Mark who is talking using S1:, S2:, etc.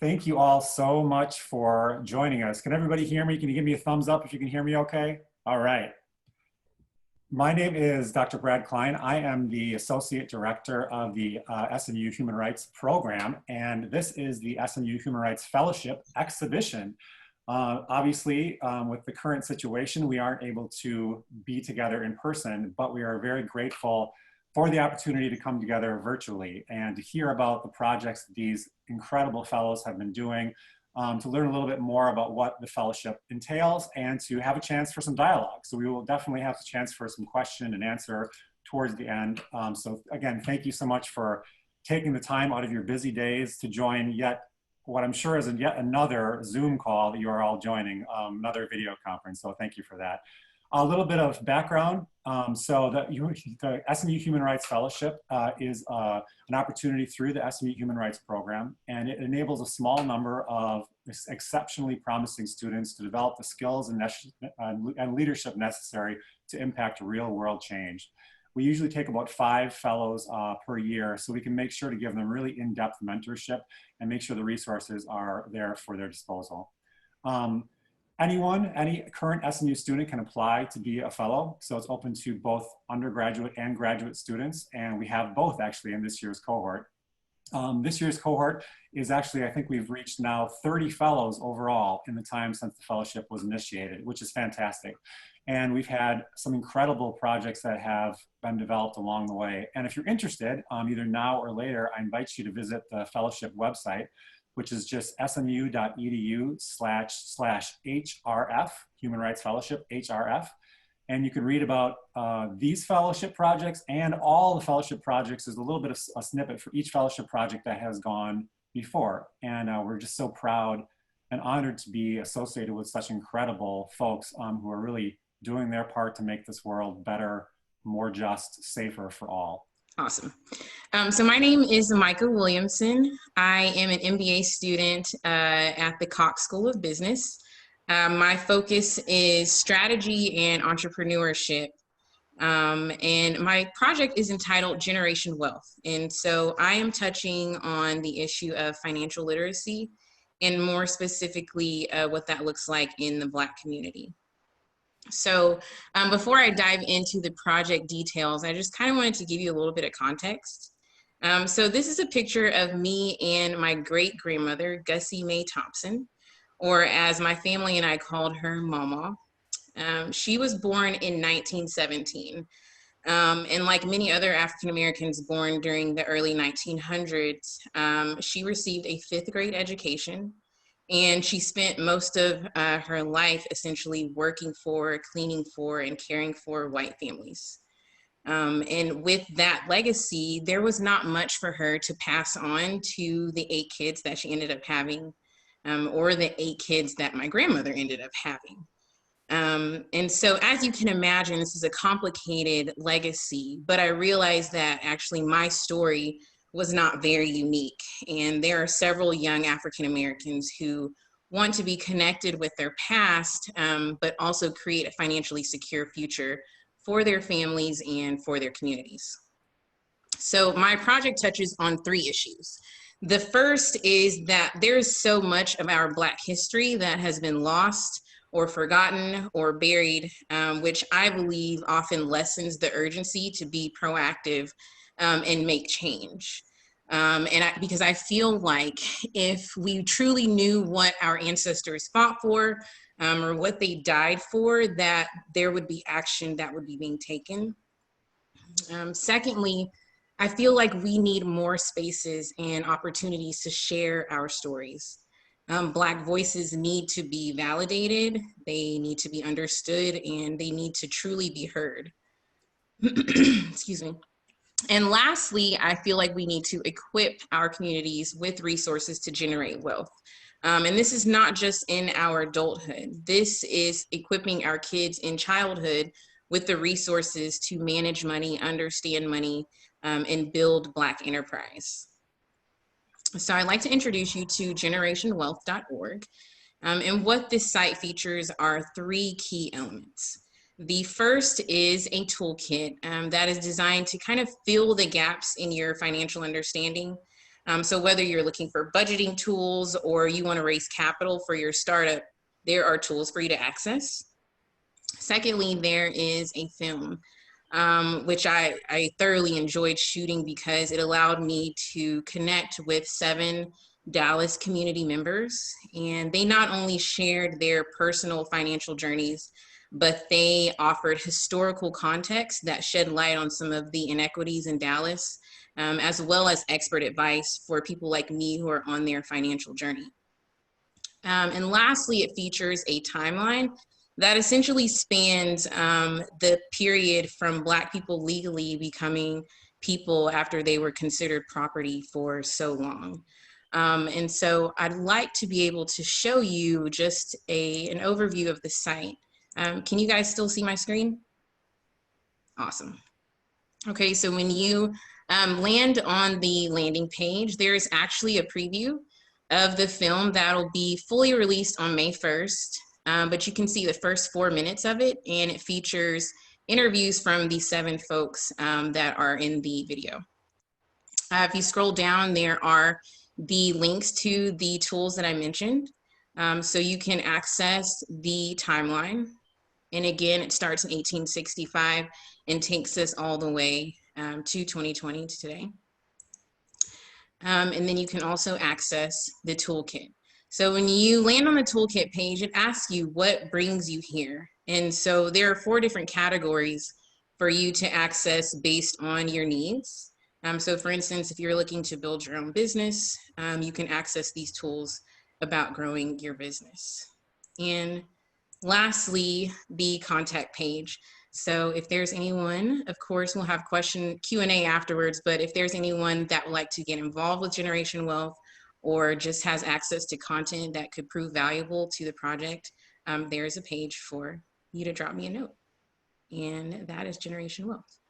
S1: Thank you all so much for joining us. Can everybody hear me? Can you give me a thumbs up if you can hear me okay? All right. My name is Dr. Brad Klein. I am the Associate Director of the SMU Human Rights Program, and this is the SMU Human Rights Fellowship Exhibition. Obviously, with the current situation, we aren't able to be together in person, but we are very grateful for the opportunity to come together virtually and to hear about the projects that these incredible fellows have been doing, to learn a little bit more about what the fellowship entails and to have a chance for some dialogue. So we will definitely have a chance for some question and answer towards the end. So again, thank you so much for taking the time out of your busy days to join yet what I'm sure is yet another Zoom call that you are all joining, another video conference. So thank you for that. A little bit of background. So the SMU Human Rights Fellowship is an opportunity through the SMU Human Rights Program, and it enables a small number of exceptionally promising students to develop the skills and leadership necessary to impact real world change. We usually take about 5 fellows per year, so we can make sure to give them really in-depth mentorship and make sure the resources are there for their disposal. Any current SMU student can apply to be a fellow, so it's open to both undergraduate and graduate students, and we have both actually in this year's cohort. This year's cohort is actually, I think we've reached now 30 fellows overall in the time since the fellowship was initiated, which is fantastic. And we've had some incredible projects that have been developed along the way. And if you're interested, either now or later, I invite you to visit the fellowship website, which is just smu.edu/HRF, Human Rights Fellowship, HRF. And you can read about these fellowship projects and all the fellowship projects. There's a little bit of a snippet for each fellowship project that has gone before. And we're just so proud and honored to be associated with such incredible folks who are really doing their part to make this world better, more just, safer for all.
S2: Awesome. So my name is Micah Williamson. I am an MBA student at the Cox School of Business. My focus is strategy and entrepreneurship. And my project is entitled Generation Wealth. And so I am touching on the issue of financial literacy and more specifically what that looks like in the Black community. So before I dive into the project details, I just kind of wanted to give you a little bit of context. So this is a picture of me and my great-grandmother, Gussie Mae Thompson, or as my family and I called her, Mama. She was born in 1917. And like many other African Americans born during the early 1900s, she received a 5th grade education. And she spent most of her life essentially working for, cleaning for, and caring for white families. And with that legacy, there was not much for her to pass on to the 8 kids that she ended up having, or the 8 kids that my grandmother ended up having. And so as you can imagine, this is a complicated legacy, but I realized that actually my story was not very unique. And there are several young African Americans who want to be connected with their past, but also create a financially secure future for their families and for their communities. So my project touches on 3 issues. The first is that there is so much of our Black history that has been lost or forgotten or buried, which I believe often lessens the urgency to be proactive and make change. Because I feel like if we truly knew what our ancestors fought for or what they died for, that there would be action that would be being taken. Secondly, I feel like we need more spaces and opportunities to share our stories. Black voices need to be validated, they need to be understood, and they need to truly be heard. Excuse me. And lastly, I feel like we need to equip our communities with resources to generate wealth. And this is not just in our adulthood. This is equipping our kids in childhood with the resources to manage money, understand money, and build Black enterprise. So I'd like to introduce you to generationwealth.org. And what this site features are 3 key elements. The first is a toolkit that is designed to kind of fill the gaps in your financial understanding. So whether you're looking for budgeting tools or you want to raise capital for your startup, there are tools for you to access. Secondly, there is a film, which I thoroughly enjoyed shooting because it allowed me to connect with 7 Dallas community members. And they not only shared their personal financial journeys, but they offered historical context that shed light on some of the inequities in Dallas, as well as expert advice for people like me who are on their financial journey. And lastly, it features a timeline that essentially spans the period from Black people legally becoming people after they were considered property for so long. And so I'd like to be able to show you just an overview of the site. Can you guys still see my screen? Awesome. Okay, so when you land on the landing page, there is actually a preview of the film that'll be fully released on May 1st. But you can see the first 4 minutes of it, and it features interviews from the 7 folks that are in the video. If you scroll down, there are the links to the tools that I mentioned. So you can access the timeline. And again, it starts in 1865 and takes us all the way to 2020 to today. And then you can also access the toolkit. So when you land on the toolkit page, it asks you what brings you here. And so there are 4 different categories for you to access based on your needs. So for instance, if you're looking to build your own business, you can access these tools about growing your business. And lastly, the contact page. So if there's anyone, of course, we'll have Q&A afterwards, but if there's anyone that would like to get involved with Generation Wealth or just has access to content that could prove valuable to the project, there's a page for you to drop me a note. And that is Generation Wealth.